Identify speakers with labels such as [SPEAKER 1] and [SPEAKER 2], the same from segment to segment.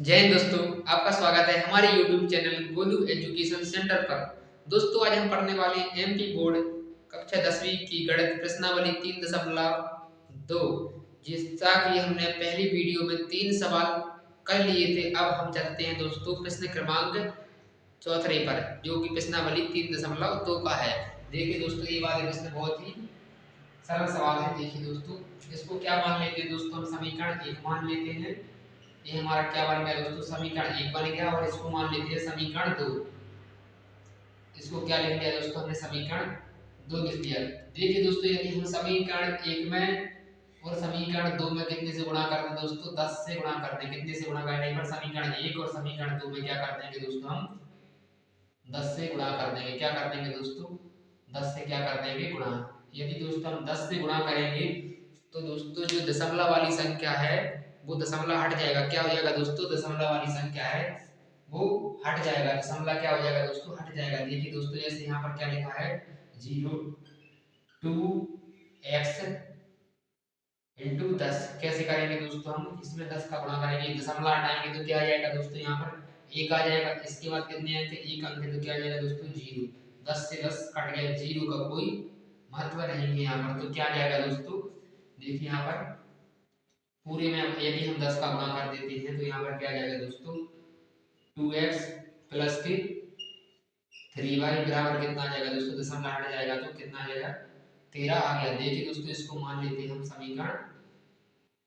[SPEAKER 1] जय हिंद दोस्तों, आपका स्वागत है हमारे YouTube channel Golu education centre पर। दोस्तों आज हम पढ़ने वाले हैं एमपी बोर्ड कक्षा 10वीं की गणित प्रश्नावली 3.2, जिसका कि हमने पहली वीडियो में 3 सवाल कर लिए थे। अब हम चलते हैं दोस्तों प्रश्न क्रमांक चौथे पर, जो कि प्रश्नावली 3.2 का है। देखिए दोस्तों, ये वाले प्रश्न बहुत ही सरल सवाल है। देखिए दोस्तों, इसको क्या मान लेते हैं दोस्तों, हम समीकरण 1 मान लेते हैं। ये हमारा क्या बन गया दोस्तों, समीकरण 1 बन गया। और इसको मान लेते हैं समीकरण 2। इसको क्या लिख दिया दोस्तों, हमने समीकरण 2 लिख दिया। देखिए दोस्तों, यदि हम समीकरण 1 में और समीकरण 2 में कितने से गुणा करते हैं दोस्तों, 10 से गुणा करते हैं। कितने से गुणा करने पर समीकरण 1 और समीकरण 2 में क्या कर देंगे दोस्तों, हम 10 से गुणा कर देंगे। क्या कर देंगे दोस्तों, 10 से क्या कर देंगे, गुणा। यदि दोस्तों हम 10 से गुणा करेंगे तो दोस्तों जो दशमलव वाली संख्या है वो दशमलव हट जाएगा। क्या हो जाएगा दोस्तों, दशमलव वाली संख्या है वो हट जाएगा। दशमलव क्या हो जाएगा दोस्तों, हट जाएगा। देखिए दोस्तों, जैसे यहाँ पर क्या लिखा है, 0 2 x इंटू 10। कैसे करेंगे दोस्तों, हम इसमें 10 का गुणा करेंगे, दशमलव हटाएंगे तो क्या आ जाएगा दोस्तों, यहाँ पर 1 आ जाएगा। इसके बाद कितने आए थे, 1 अंक है, तो क्या आ जाएगा दोस्तों, 0। 10 से 10 कट गया, 0 का कोई महत्व नहीं है यहाँ पर। तो क्या आ जाएगा दोस्तों, देखिए यहाँ पर पूरे में यदि हम 10 का गुणा कर देते हैं तो यहाँ पर क्या आ जाएगा दोस्तों, 2x प्लस के 3y बराबर कितना आ जाएगा दोस्तों, दशमलव हट जाएगा तो कितना आ जाएगा, 13 आ गया। देखिए दोस्तों, इसको मान लेते हैं हम समीकरण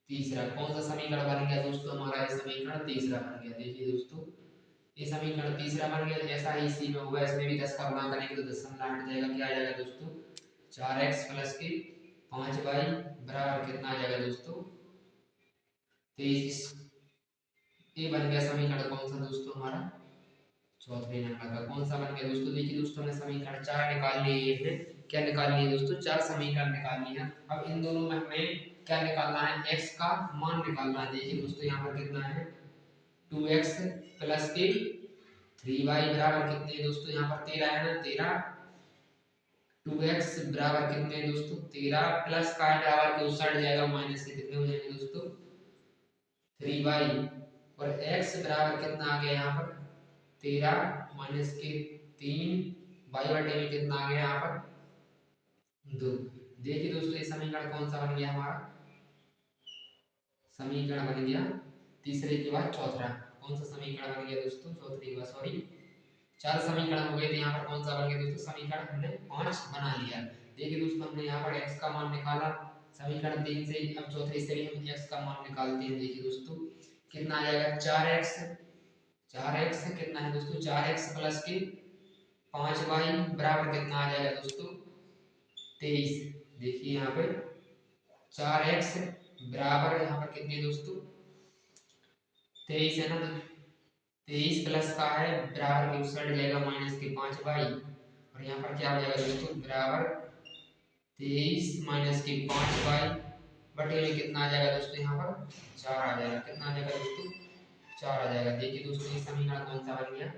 [SPEAKER 1] तीसरा। कौन सा समीकरण बन गया दोस्तों, हमारा ये समीकरण तीसरा बन गया। देखिए दोस्तों, ये समीकरण तीसरा बन गया। ऐसा ही इसी में होगा, इसमें भी 10 का गुणा करेंगे तो दशमलव हट जाएगा। क्या आ जाएगा दोस्तों, 4x प्लस के 5y बराबर कितना आ जाएगा दोस्तों, 23। ये बन गया समीकरण कौन सा दोस्तों, हमारा चौथे नंबर का। कौन सा बन गया दोस्तों, देखिए दोस्तों, हमने समीकरण 4 निकाल लिए हैं। क्या निकाल लिए दोस्तों, 4 समीकरण निकाल लिए हैं। अब इन दोनों में हमें क्या निकालना है, x का मान निकालना है। देखिए दोस्तों, यहाँ पर कितना है, 2x प्लस के 3y बराबर कितने दोस्तों, यहाँ पर 13 है ना, 13। 2x बराबर कितने दोस्तों, 13 प्लस का है बराबर के उस साइड जाएगा, माइनस के कितने हो जाएंगे दोस्तों, 3y। और x बराबर कितना आ गया यहाँ पर, 13 माइनस के 3, y बटे में कितना आ गया यहाँ पर, 2। देखिए दोस्तों, ये समीकरण कौन सा बन गया, हमारा समीकरण बन गया तीसरे के बाद चौथा। कौन सा समीकरण बन गया दोस्तों, चौथे के बाद, सॉरी 4 समीकरण हो गए थे। यहाँ पर कौन सा बन गया दोस्तों, समीकरण हमने 5 बना लिया। देखिए दोस्तों, हमने यहाँ पर x का मान निकाला समीकरण 3 से। अब चौथे से भी हम x का मान निकालते हैं। देखिए दोस्तों, कितना आ जाएगा, 4x कितना है दोस्तों, 4x प्लस के 5y बराबर कितना आ जाएगा दोस्तों, 23। देखिए यहाँ पे 4x बराबर यहाँ पर कितने दोस्तों, 23 है ना। 23 प्लस का है बराबर के उस साइड जाएगा माइनस के 5y। और यहाँ पर क्या हो जाएगा दोस्तों, बराबर 23 माइनस के 5y बटे में कितना आ जाएगा दोस्तों, यहाँ पर 4 आ जाएगा। कितना आ जाएगा दोस्तों, 4 आ जाएगा। देखिए दोस्तों, ये समीकरण कौन सा बन गया,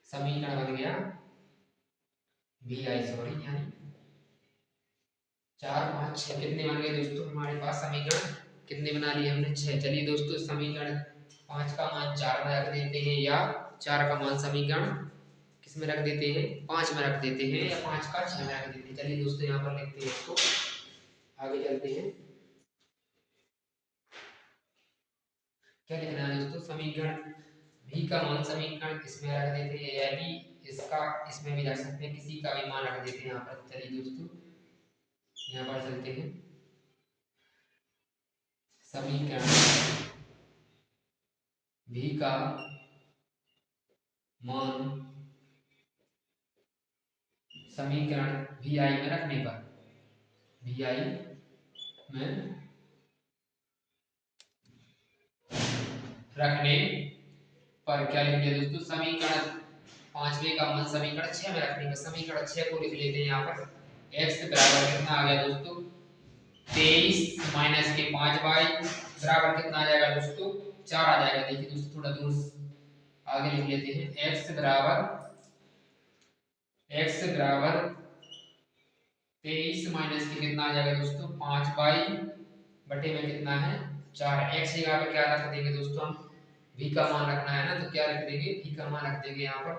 [SPEAKER 1] समीकरण बन गया vi, सॉरी, यानी 4 5 6 कितने बन गए दोस्तों, हमारे पास समीकरण कितने बना लिए हमने, 6। चलिए दोस्तों, समीकरण 5 का मान 4 में रख देते हैं, या 4 का मान समीकरण किस में रख देते हैं, 5 में रख देते हैं, या 5 का 6 में रख देते हैं। चलिए दोस्तों, यहाँ पर लिखते हैं इसको, आगे चलते हैं। क्या लिखना है दोस्तों, समीकरण v का मान समीकरण इसमें रख देते हैं, या भी इसका इसमें भी रख सकते हैं, किसी का भी मान रख देते हैं यहाँ पर। चलिए दोस्तों, यहाँ पर चलते हैं। समीकरण v का मान समीकरण vi में रखने पर, vi में रखने पर क्या लिख दिया दोस्तों, समीकरण 5वें का मान समीकरण 6 में रखने पर, समीकरण 6 को लिख लेते हैं यहाँ पर। x बराबर कितना आ गया दोस्तों, 23 माइनस के 5y बराबर कितना आ जाएगा दोस्तों, 4 आ जाएगा। देखिए दोस्तों, थोड़ा दूर आगे लिख लेते हैं। x बराबर 23 माइनस के कितना आ जाएगा दोस्तों, 5y बटे में कितना है 4 एक्स जगह पे क्या रख देंगे दोस्तों हम, v का मान रखना है ना, तो क्या रख देंगे, v का मान रख देंगे यहाँ पर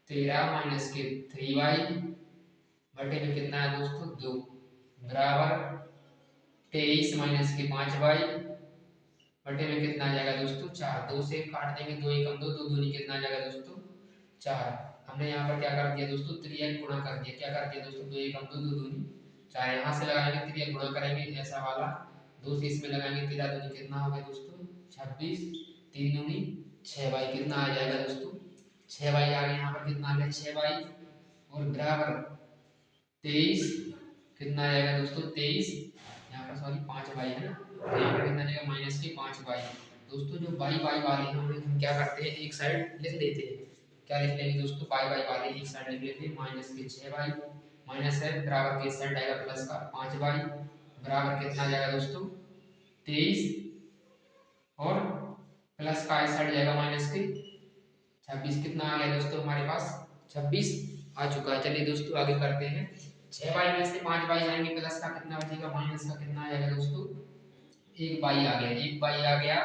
[SPEAKER 1] 13 माइनस के 3y बटे में कितना है दोस्तों 2 बराबर 23 माइनस के 5y बटे में कितना आ जाएगा दोस्तों 4। 2 से काट देंगे, 2 एकम 2, 2 दूनी कितना आ जाएगा दोस्तों 4। हमने यहाँ पर क्या कर दिया दोस्तों, त्रियक गुणा कर दिया, क्या कर दिया दोस्तों 2 एकम 2, 2 दूनी 4। यहाँ से लगाएंगे त्रियक गुणा करेंगे ऐसा वाला, 2 से इसमें लगाएंगे 13 दूनी कितना हो गया दोस्तों 26, 3 दूनी 6y कितना आ जाएगा दोस्तों 6y आ गया, यहाँ पर कितना आ गया 6y और बराबर 23 कितना आ जाएगा दोस्तों 23, यहाँ पर सॉरी 5y है ना, तो यहाँ पर कितना आ जाएगा माइनस के 5y। दोस्तों जो y y वाले हैं हम क्या करते हैं एक साइड लिख देते हैं, क्या लिख लेंगे दोस्तों y y वाले एक साइड लिख लेते हैं माइनस के 6y माइनस है बराबर के साइड आएगा प्लस का 5y बराबर कितना आ जाएगा दोस्तों 23 और प्लस का इस साइड जाएगा माइनस के 26 कितना आ गया दोस्तों हमारे पास 26 आ चुका है। चलिए दोस्तों आगे करते हैं, 6y में से 5y जाएंगे प्लस का कितना बचेगा माइनस का कितना आ जाएगा दोस्तों 1y आ गया, 1y आ गया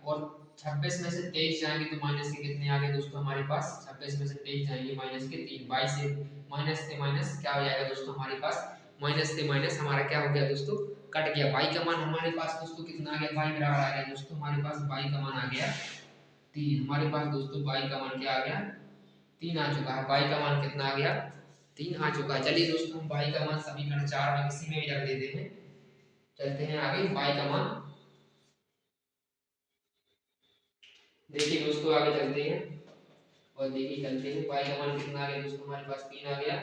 [SPEAKER 1] और 26 में से 23 जाएंगे तो माइनस के कितने आ गए दोस्तों हमारे पास 26 में से 23 जाएंगे माइनस के 3, y से माइनस क्या हो जाएगा दोस्तों हमारे पास माइनस से माइनस हमारा क्या हो गया दोस्तों कट गया। y का मान हमारे पास दोस्तों कितना आ गया, y बराबर आ गया दोस्तों हमारे पास y का मान आ गया 3। हमारे पास दोस्तों y का मान क्या आ गया 3 आ चुका है, y का मान कितना आ गया 3 आ चुका है। चलिए दोस्तों हम y का मान समीकरण 4 में किसी में भी रख देते हैं। चलते हैं आगे, y का मान देखिए दोस्तों आगे चलते हैं और देखिए चलते हैं y का मान कितना आ गया दोस्तों हमारे पास 3 आ गया।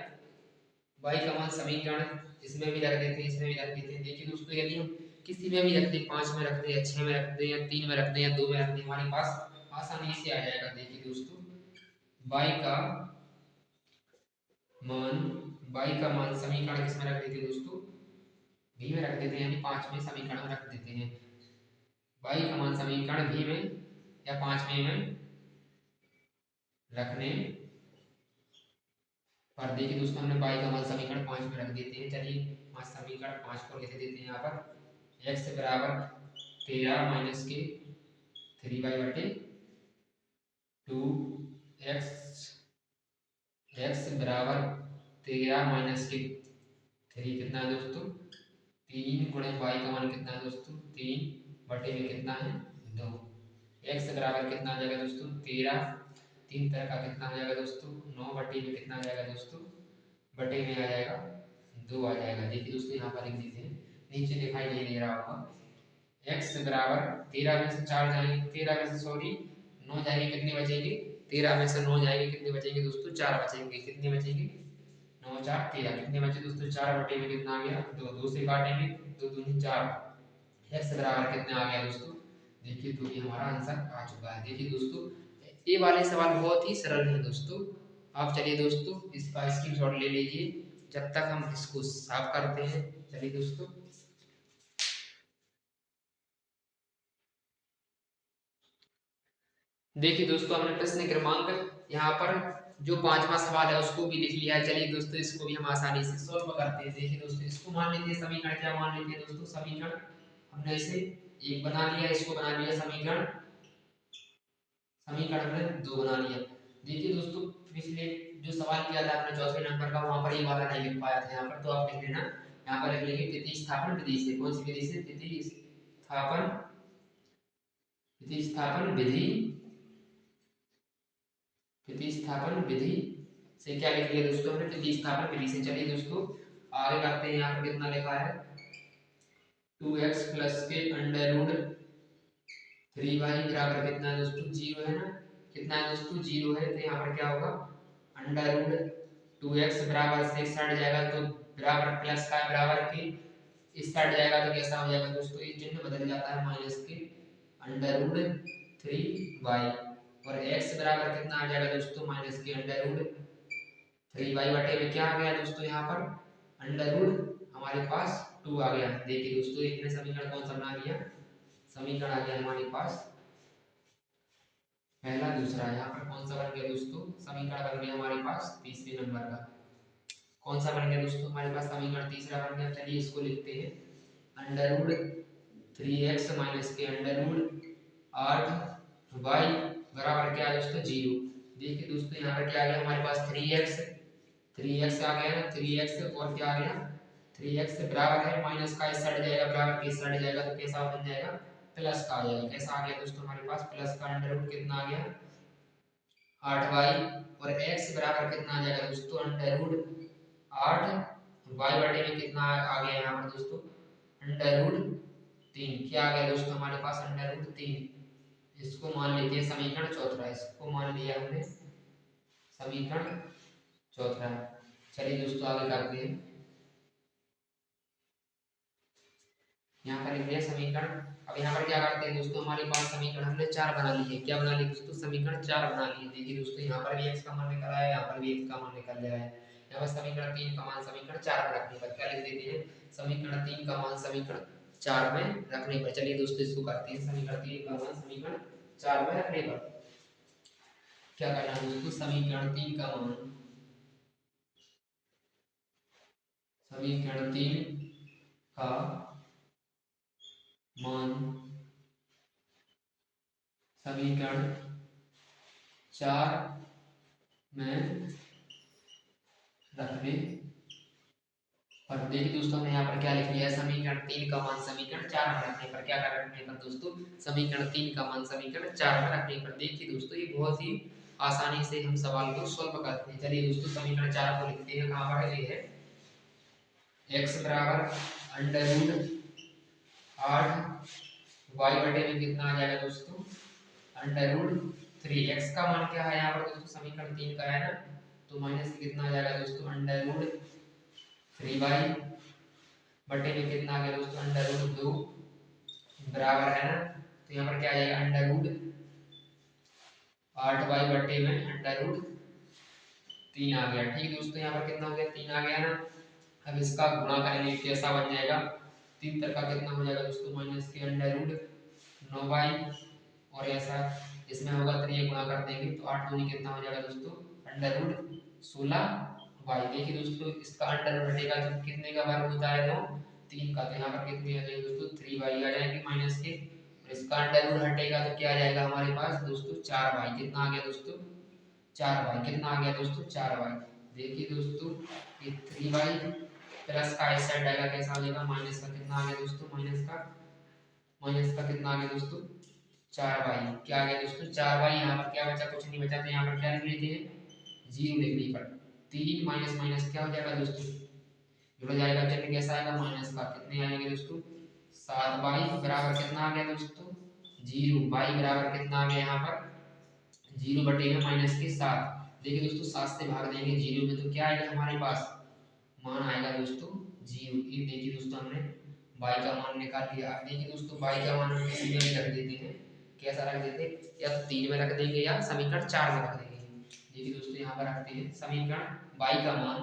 [SPEAKER 1] y का मान समीकरण इसमें भी रख देते हैं इसमें भी रख देते हैं। देखिए दोस्तों यदि हम किसी में भी रख दें 5 में रख दें या 6 में रख दें या 3 में रख दें या 2 में रख दें हमारे पास आसानी से आ जाएगा। देखिए दोस्तों y का मान समीकरण किसमें रख देते हैं दोस्तों v में रख देते हैं, यानी 5 में समीकरण में रख देते हैं। y का मान समीकरण v में या 5वें में रखने पर देखिए दोस्तों हमने y का मान समीकरण 5 में रख देते हैं। चलिए समीकरण 5 को लिख देते हैं यहाँ पर x बराबर 13 माइनस के 3y बटे 2 x बराबर 13 माइनस के 3 कितना है दोस्तों 3 गुणे y का मान कितना है दोस्तों 3 बटे में कितना है 2। x बराबर कितना आ जाएगा दोस्तों 13, 3 तरह का कितना आ जाएगा दोस्तों 9 बटे में कितना आ जाएगा दोस्तों बटे में आ जाएगा 2 आ जाएगा। देखिए दोस्तों यहाँ पर लिख देते हैं, नीचे दिखाई नहीं दे रहा होगा। x बराबर 13 में से 4 जाएंगे 13 में से सॉरी 9 जाएंगे कितने बचेंगे 13 में से 9 जाएंगे कितने बचेंगे दोस्तों 4 बचेंगे, कितने बचेंगे 9 4 13 कितने बचे दोस्तों 4 बटे में कितना आ गया 2, 2 से काटेंगे 2 दूनी 4, x बराबर कितना आ गया दोस्तों देखिए तो ये हमारा आंसर आ चुका है। देखिए दोस्तों ये वाले सवाल बहुत ही सरल है दोस्तों। आप चलिए दोस्तों इसका स्क्रीनशॉट ले लीजिए जब तक हम इसको साफ करते हैं। चलिए दोस्तों देखिए दोस्तों हमने प्रश्न क्रमांक यहाँ पर जो 5वां सवाल है उसको भी लिख लिया है। चलिए दोस्तों इसको भी हम आसानी से सॉल्व करते हैं। देखिए दोस्तों इसको मान लेते हैं समीकरण, क्या मान लेते हैं दोस्तों समीकरण हमने इसे एक बना लिया, इसको बना लिया समीकरण हमने 2 बना लिया। देखिए दोस्तों पिछले जो सवाल किया था आपने 4वें नंबर का वहां पर ये वाला नहीं लिख पाया था यहाँ पर, तो आप लिख लेना यहाँ पर लिख लेंगे प्रतिस्थापन विधि से। कौन सी विधि से प्रतिस्थापन विधि से क्या लिख लिया दोस्तों हमने प्रतिस्थापन विधि से। चलिए दोस्तों आगे करते हैं। यहाँ पर कितना लिखा है 2x प्लस के अंडर रूट 3y बराबर कितना है दोस्तों 0 है ना, कितना है दोस्तों 0 है, तो यहाँ पर क्या होगा अंडर रूट 2x बराबर से इस साइड जाएगा तो बराबर प्लस का बराबर के इस साइड जाएगा तो कैसा हो जाएगा दोस्तों ये चिन्ह बदल जाता है माइनस के अंडर रूट 3y और x बराबर कितना आ जाएगा दोस्तों माइनस के अंडर रूट 3y बटे में क्या आ गया दोस्तों यहाँ पर अंडर रूट हमारे पास 2 आ गया। देखिए दोस्तों इसमें समीकरण कौन सा बना लिया, समीकरण आ गया हमारे पास पहला दूसरा। यहाँ पर कौन सा बन गया दोस्तों समीकरण बन गया हमारे पास तीसरे नंबर का। कौन सा बन गया दोस्तों हमारे पास समीकरण तीसरा बन गया। चलिए इसको लिखते हैं अंडर रूट 3x माइनस के अंडर रूट 8y बराबर क्या है दोस्तों 0। देखिए दोस्तों यहाँ पर क्या आ गया हमारे पास 3x आ गया ना 3x और क्या आ गया 3x बराबर है माइनस का इस साइड जाएगा बराबर के इस साइड जाएगा तो कैसा बन जाएगा प्लस का आ जाएगा। कैसा आ गया दोस्तों हमारे पास प्लस का अंडर रूट कितना आ गया 8y और x बराबर कितना आ जाएगा दोस्तों अंडर रूट 8y बटे में कितना आ गया यहाँ पर दोस्तों अंडर रूट 3। क्या आ गया दोस्तों हमारे पास अंडर रूट 3। इसको मान लेते हैं समीकरण चौथा। इसको मान लिया हमने समीकरण चौथा। चलिए दोस्तों आगे करते हैं। यहाँ पर लिख दिया समीकरण। अब यहाँ पर क्या करते हैं दोस्तों हमारे पास समीकरण हमने 4 बना लिए। क्या बना लिए दोस्तों समीकरण 4 बना लिए। देखिए दोस्तों यहाँ पर भी x का मान निकल आया है, यहाँ पर भी x का मान निकल आया है। यहाँ पर समीकरण 3 का मान समीकरण 4 में रखने पर क्या लिख देते हैं समीकरण 3 का मान समीकरण 4 में रखने पर। चलिए दोस्तों इसको करते हैं समीकरण 3 का मान समीकरण 4 में रखने पर क्या करना है दोस्तों समीकरण 3 का मान समीकरण 3 का मान समीकरण 4 में रखने पर। देखिए दोस्तों हमने यहाँ पर क्या लिख लिया है समीकरण 3 का मान समीकरण 4 में रखने पर। क्या रखने पर दोस्तों समीकरण 3 का मान समीकरण 4 में रखने पर। देखिए दोस्तों ये बहुत ही आसानी से हम सवाल को सॉल्व करते हैं। चलिए दोस्तों समीकरण 4 को लिखते हैं। कहाँ पर ये है x बराबर अंडर रूट 8 y बटे में कितना आ जाएगा दोस्तों अंडर रूट 3। x का मान क्या है यहाँ पर दोस्तों समीकरण 3 का है ना तो माइनस कितना आ जाएगा दोस्तों अंडर रूट 3y बटे में कितना आ गया दोस्तों अंडर रूट 2 बराबर है ना तो यहाँ पर क्या आ जाएगा अंडर रूट 8y बटे में अंडर रूट 3 आ गया। ठीक दोस्तों यहाँ पर कितना हो गया 3 आ गया ना। अब इसका गुणा करेंगे कैसा बन जाएगा 3 तक का कितना हो जाएगा दोस्तों माइनस के अंडर रूट 9y और ऐसा इसमें होगा 3 गुणा कर देंगे तो 8 दूनी कितना हो जाएगा दोस्तों अंडर रूट 16y। देखिए दोस्तों इसका अंडर रूट हटेगा तो कितने का वर्ग होता है 9 3 का तो यहाँ पर कितने आ जाएंगे दोस्तों 3y आ जाएंगे माइनस के और इसका अंडर रूट हटेगा तो क्या आ जाएगा हमारे पास दोस्तों 4y। कितना आ गया दोस्तों 4y। कितना आ गया दोस्तों 4y। देखिए दोस्तों ये 3y प्लस का इस साइड आएगा कैसा आ जाएगा माइनस का कितना आ गया दोस्तों माइनस का कितना आ गया दोस्तों 4y। क्या आ गया दोस्तों 4y। यहाँ पर क्या बचा कुछ नहीं बचा तो यहाँ पर क्या लिख लेते हैं 0 लिखने पर 3 माइनस माइनस क्या हो जाएगा दोस्तों जुड़ जाएगा। चलिए कैसा आएगा माइनस का कितने आएंगे दोस्तों 7y बराबर कितना आ गया दोस्तों 0। y बराबर कितना आ गया यहाँ पर 0 बटे में माइनस के 7। देखिए दोस्तों 7 से भाग देंगे 0 में तो क्या आएगा हमारे पास मान आएगा दोस्तों 0। ये देखिए दोस्तों हमने y का मान निकाल लिया। अब देखिए दोस्तों y का मान हम किसी में भी रख देते हैं। कैसा रख देते हैं या तो 3 में रख देंगे या समीकरण 4 में रख देंगे। देखिए दोस्तों यहाँ पर रखते हैं समीकरण y का मान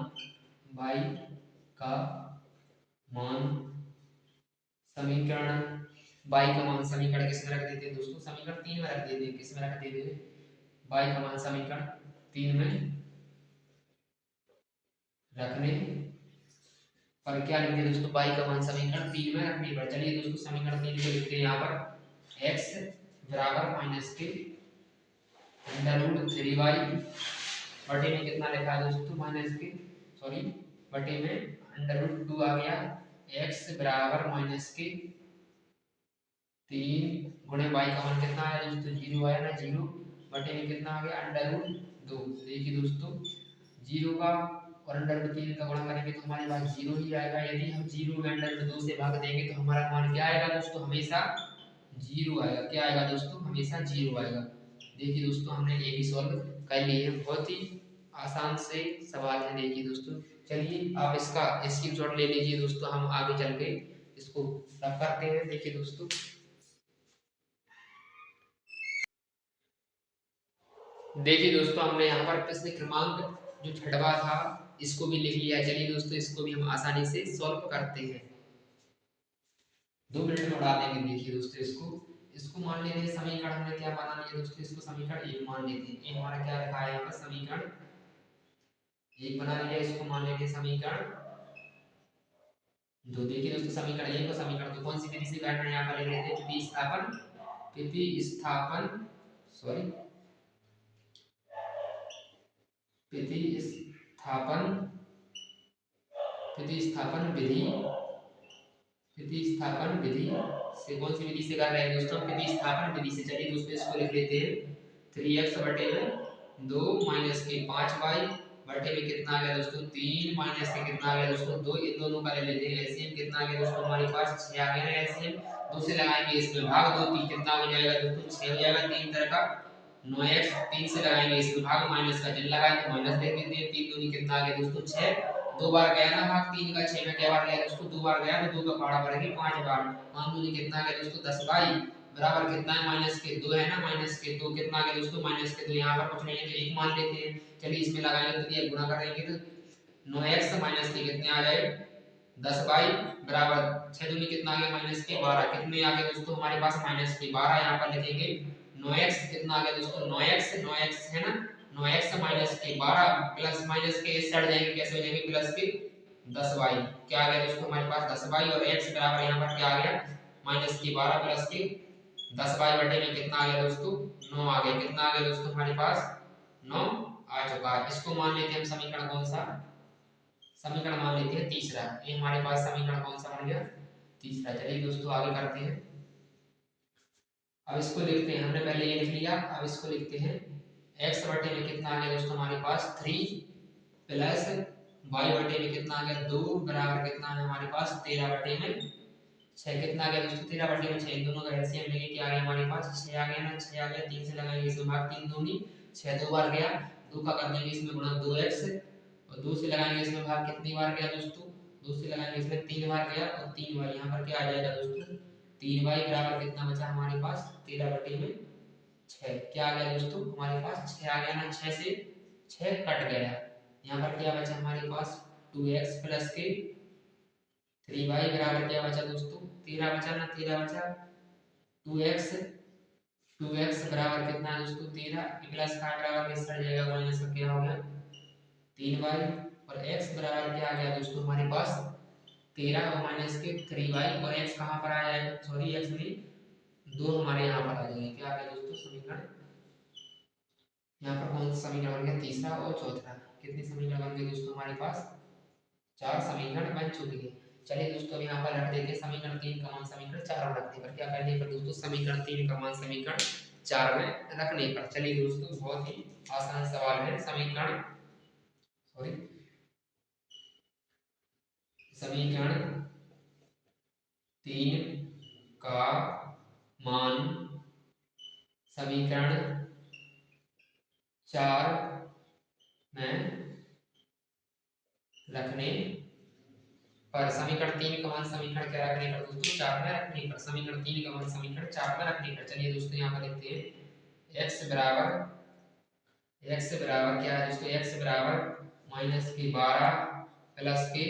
[SPEAKER 1] समीकरण y का मान समीकरण किस में रख देते हैं दोस्तों समीकरण 3 में रख देते हैं। किस में रख देते हैं y का मान समीकरण 3 में रखने पर क्या लिखते हैं दोस्तों y का मान समीकरण 3 में रखने पर। चलिए दोस्तों समीकरण 3 को लिखते हैं यहाँ पर x बराबर माइनस के अंडर रूट 3y बटे में कितना लिखा है दोस्तों माइनस के सॉरी बटे में अंडर रूट 2 आ गया x बराबर माइनस के 3 गुणे y का मान कितना आया दोस्तों 0 आया ना 0 बटे में कितना आ गया अंडर रूट 2। देखिए दोस्तों 0 का और अंडर रूट 3 का गुणा करेंगे तो हमारे पास 0 ही आएगा। यदि हम 0 में अंडर रूट 2 से भाग देंगे तो हमारा मान क्या आएगा दोस्तों हमेशा 0 आएगा। क्या आएगा दोस्तों हमेशा 0 आएगा। देखिए दोस्तों हमने ये भी सॉल्व कर लिए हैं। बहुत ही आसान से सवाल है। देखिए दोस्तों चलिए आप इसका स्क्रीनशॉट ले लीजिए दोस्तों हम आगे चल के इसको रब करते हैं। देखिए दोस्तों हमने यहाँ पर प्रश्न क्रमांक जो छठवा था इसको भी लिख लिया। चलिए दोस्तों इसको भी हम आसानी से सॉल्व करते हैं 2 मिनट में उड़ा देंगे। देखिए दोस्तों इसको मान लेते हैं समीकरण हमने क्या बना लिया दोस्तों इसको समीकरण 1 मान लेते हैं। ये हमारा क्या रखा है यहाँ पर समीकरण 1 बना लिया। इसको मान लेते हैं समीकरण 2। देखिए दोस्तों समीकरण 1 और समीकरण 2 कौन सी विधि से करना है यहाँ पर लिख लेते हैं प्रतिस्थापन सॉरी प्रतिस्थापन विधि से कौन सी विधि से कर रहे हैं दोस्तों प्रतिस्थापन विधि से। चलिए दोस्तों इसको लिख लेते हैं 3x बटे में 2 माइनस के 5y बटे में कितना आ गया दोस्तों 3 माइनस के कितना आ गया दोस्तों 2, इन दोनों का ले लेते हैं एलसीएम कितना आ गया दोस्तों हमारे पास 6 आ गया ना एलसीएम, 2 से लगाएंगे इसमें भाग 2 3 कितना हो जाएगा दोस्तों 6 हो जाएगा 3 तरह का 9x 3 से लगाएंगे इसमें भाग माइनस का चिन्ह लगाएंगे तो माइनस दे देते हैं 3 दूनी कितना आ गया दोस्तों 6, 2 बार गया ना भाग 3 का 6 में क्या बार गया दोस्तों 2 बार गया तो 2 का पहाड़ा बढ़ेगी 5 बार 5 दूनी कितना आ गया दोस्तों 10 बाई बराबर कितना है माइनस के 2 है ना माइनस के 2 कितना आ गया दोस्तों माइनस के 2 यहाँ पर कुछ नहीं है तो 1 मान लेते हैं। चलिए इसमें लगाएंगे तो ये गुणा करेंगे तो 9x माइनस के कितने आ जाए 10 बाई बराबर 6 दूनी कितना आ गया माइनस के 12 कितने आ गए दोस्तों हमारे पास माइनस के 12 यहाँ पर लिखेंगे 9x कितना आ गया दोस्तों 9x है ना 9x माइनस के 12 प्लस माइनस के इस साइड जाएंगे कैसे हो जाएंगे प्लस के 10 बाई क्या आ गया दोस्तों हमारे पास 10 बाई और x बराबर यहाँ पर क्या आ गया माइनस के 12 प्लस के 10 बाई बटे में कितना आ गया दोस्तों 9 आ गया कितना आ गया दोस्तों हमारे पास 9 आ चुका है। इसको मान लेते हैं हम समीकरण कौन सा समीकरण मान लेते हैं तीसरा, ये हमारे पास समीकरण कौन सा बन गया तीसरा। चलिए दोस्तों आगे करते हैं, अब इसको लिखते हैं हमने पहले ये लिख लिया अब इसको लिखते हैं x बटे में कितना आ गया दोस्तों हमारे पास 3 प्लस y बटे में कितना आ गया 2 बराबर कितना है हमारे पास 13 बटे में 6 कितना आ गया दोस्तों 13 बटे में 6 इन दोनों का एलसीएम लेंगे क्या आ गया हमारे पास 6 आ गया ना 6 आ गया 3 से लगाएंगे इसमें भाग 3 दूनी 6 दो बार गया 2 का कर देंगे इसमें गुणा 2x और 2 से लगाएंगे इसमें भाग कितनी बार गया दोस्तों 2 से लगाएंगे इसमें 3 बार गया और 3 बार यहाँ पर क्या आ जाएगा दोस्तों 3 बाई बराबर कितना बचा हमारे पास 13 बटे में 6 क्या आ गया दोस्तों हमारे पास 6 आ गया ना 6 से 6 कट गया यहाँ पर क्या बचा हमारे पास 2x प्लस के 3y बराबर क्या बचा दोस्तों 13 बचा ना 13 बचा 2x बराबर कितना है दोस्तों 13 प्लस का बराबर किस साइड जाएगा माइनस का क्या हो गया 3y और x बराबर क्या आ गया दोस्तों हमारे पास 13 और माइनस के 3y और x कहाँ पर आ जाएगा सॉरी x नहीं 2 हमारे यहाँ पर आ जाएंगे क्या आ गया दोस्तों समीकरण यहाँ पर कौन सा समीकरण बन गया तीसरा और चौथा कितने समीकरण बन गए दोस्तों हमारे पास 4 समीकरण बन चुके हैं। चलिए दोस्तों यहाँ पर रख देते हैं समीकरण 3 का मान समीकरण 4 में रखने पर क्या करने पर दोस्तों समीकरण 3 का मान समीकरण 4 में रखने पर। चलिए दोस्तों बहुत ही आसान सवाल है समीकरण समीकरण 3 का मान समीकरण 4 में रखने पर समीकरण 3 का मान समीकरण क्या रखने पर दोस्तों 4 में रखने पर समीकरण 3 का मान समीकरण 4 में रखने पर। चलिए दोस्तों यहाँ पर लिखते हैं x बराबर क्या है दोस्तों x बराबर माइनस के 12 प्लस के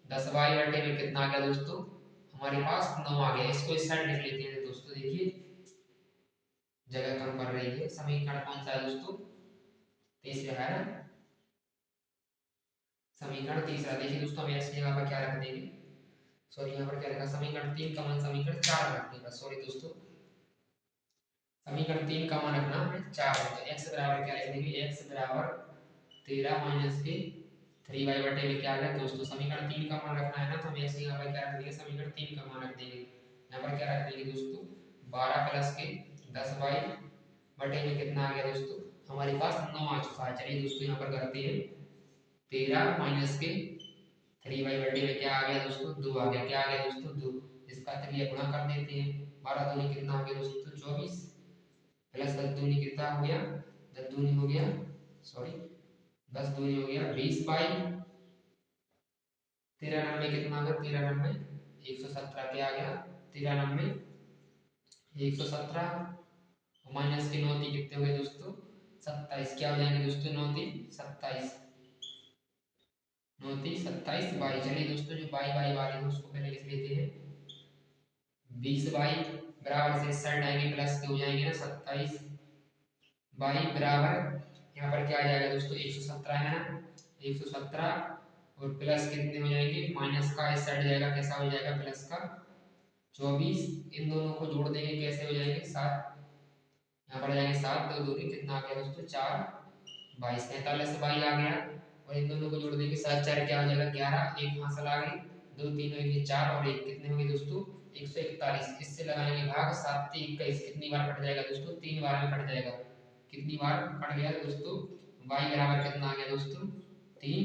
[SPEAKER 1] 10 y बटे में कितना आ गया दोस्तों हमारे पास 9 आ गया। इसको इस साइड लिख लेते हैं दोस्तों देखिए जगह कम पड़ रही है। समीकरण कौन सा है दोस्तों तीसरा है ना समीकरण तीसरा। देखिए दोस्तों हम x की जगह पर क्या रख देंगे सॉरी यहाँ पर क्या लिखा समीकरण 3 का मान समीकरण 4 रखने का सॉरी दोस्तों समीकरण 3 का मान रखना है 4 है तो x बराबर क्या लिख देंगे x बराबर 13 माइनस के 3y बटे में क्या आ गया दोस्तों समीकरण 3 का मान रखना है ना तो हम x की जगह पर क्या रख देंगे समीकरण 3 का मान रख देंगे यहाँ पर क्या रख देंगे दोस्तों 12 प्लस के 10y बटे में कितना आ गया दोस्तों हमारे पास 9 आ चुका है। चलिए दोस्तों यहाँ पर करते हैं 13 माइनस के 3y बटे में क्या आ गया दोस्तों 2 आ गया क्या आ गया दोस्तों 2 इसका 3 गुणा कर देते हैं 12 दूनी कितना हो गया दोस्तों 24 प्लस 10 दूनी कितना हो गया 10 दूनी हो गया सॉरी 10 दूनी हो गया 20 बाई 13 में कितना आ गया 13 में 117 क्या आ गया 13 में 117 माइनस के 9 कितने हो गए दोस्तों 27 क्या हो जाएंगे दोस्तों 9 27 9 27 बाई। चलिए दोस्तों जो बाई बाई वाले हैं उसको पहले लिख लेते हैं 20 बाई बराबर से इस साइड आएंगे प्लस के हो जाएंगे ना 27 बाई बराबर यहाँ पर क्या आ जाएगा दोस्तों 117 है ना 117 और प्लस कितने हो जाएंगे माइनस का इस साइड जाएगा कैसा हो जाएगा प्लस का 24, इन दोनों को जोड़ देंगे कैसे हो जाएंगे 7, यहाँ पर आ जाएंगे 7, 2 दूनी कितना आ गया दोस्तों 4, 22, 45 बाई आ गया। और इन दोनों को जोड़ देंगे 7 4 क्या हो जाएगा 11, एक हासिल आ गई, 2 3 हो गए 4 और एक कितने होंगे दोस्तों 141। इससे लगाएंगे भाग, 7 3 21 कितनी बार कट जाएगा दोस्तों 3 बार में कट जाएगा। कितनी बार कट गया दोस्तों, y बराबर कितना आ गया दोस्तों 3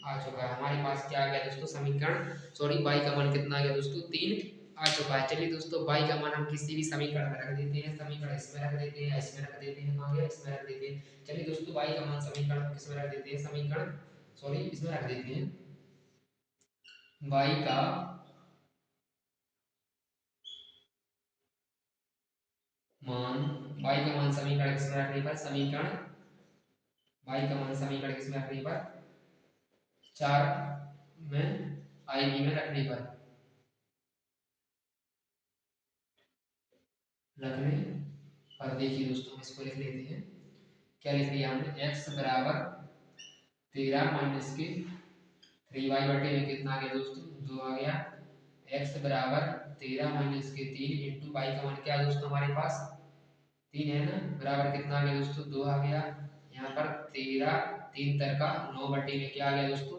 [SPEAKER 1] आ चुका है हमारे पास। क्या आ गया दोस्तों समीकरण, सॉरी y का मान कितना आ गया दोस्तों 3 आ चुका है। चलिए दोस्तों y का मान हम किसी भी समीकरण में रख देते हैं, समीकरण इसमें रख देते हैं, इसमें रख देते हैं, कहाँ गया इसमें रख देते हैं। चलिए दोस्तों y का मान समीकरण किसमें रख देते हैं, समीकरण सॉरी इसमें रख देते हैं, y का मान, y का मान समीकरण किसमें रखने पर, समीकरण y का मान समीकरण किसमें रखने पर 4 में i में रखने पर, रखने पर देखिए दोस्तों हम इसको लिख लेते हैं। क्या लिख लिया हमने, x बराबर 13 माइनस के 3y बटे में कितना आ गया दोस्तों 2 आ गया। x बराबर 13 माइनस के 3 इंटू y का मान क्या है दोस्तों हमारे पास 3 है ना, बराबर कितना आ गया दोस्तों 2 आ गया। यहाँ पर 13 3 तर का 9 बटे में क्या आ गया दोस्तों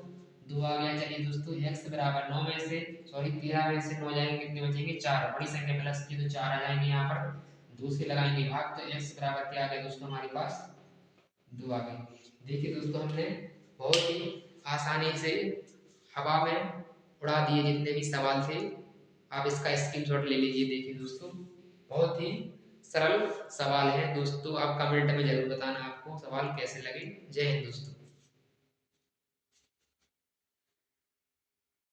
[SPEAKER 1] 2 आ गया। चलिए दोस्तों x बराबर 9 में से सॉरी 13 में से 9 जाएंगे कितने बचेंगे 4, बड़ी संख्या प्लस की तो 4 आ जाएंगे, यहाँ पर 2 से लगाएंगे भाग तो x बराबर क्या आ गया दोस्तों हमारे पास 2 आ गई। देखिए दोस्तों हमने बहुत ही आसानी से हवा में उड़ा दिए जितने भी सवाल थे, आप इसका स्क्रीनशॉट ले लीजिए। देखिए दोस्तों बहुत ही सरल सवाल है दोस्तों, आप कमेंट में जरूर बताना आपको सवाल कैसे लगे। जय हिंद दोस्तों।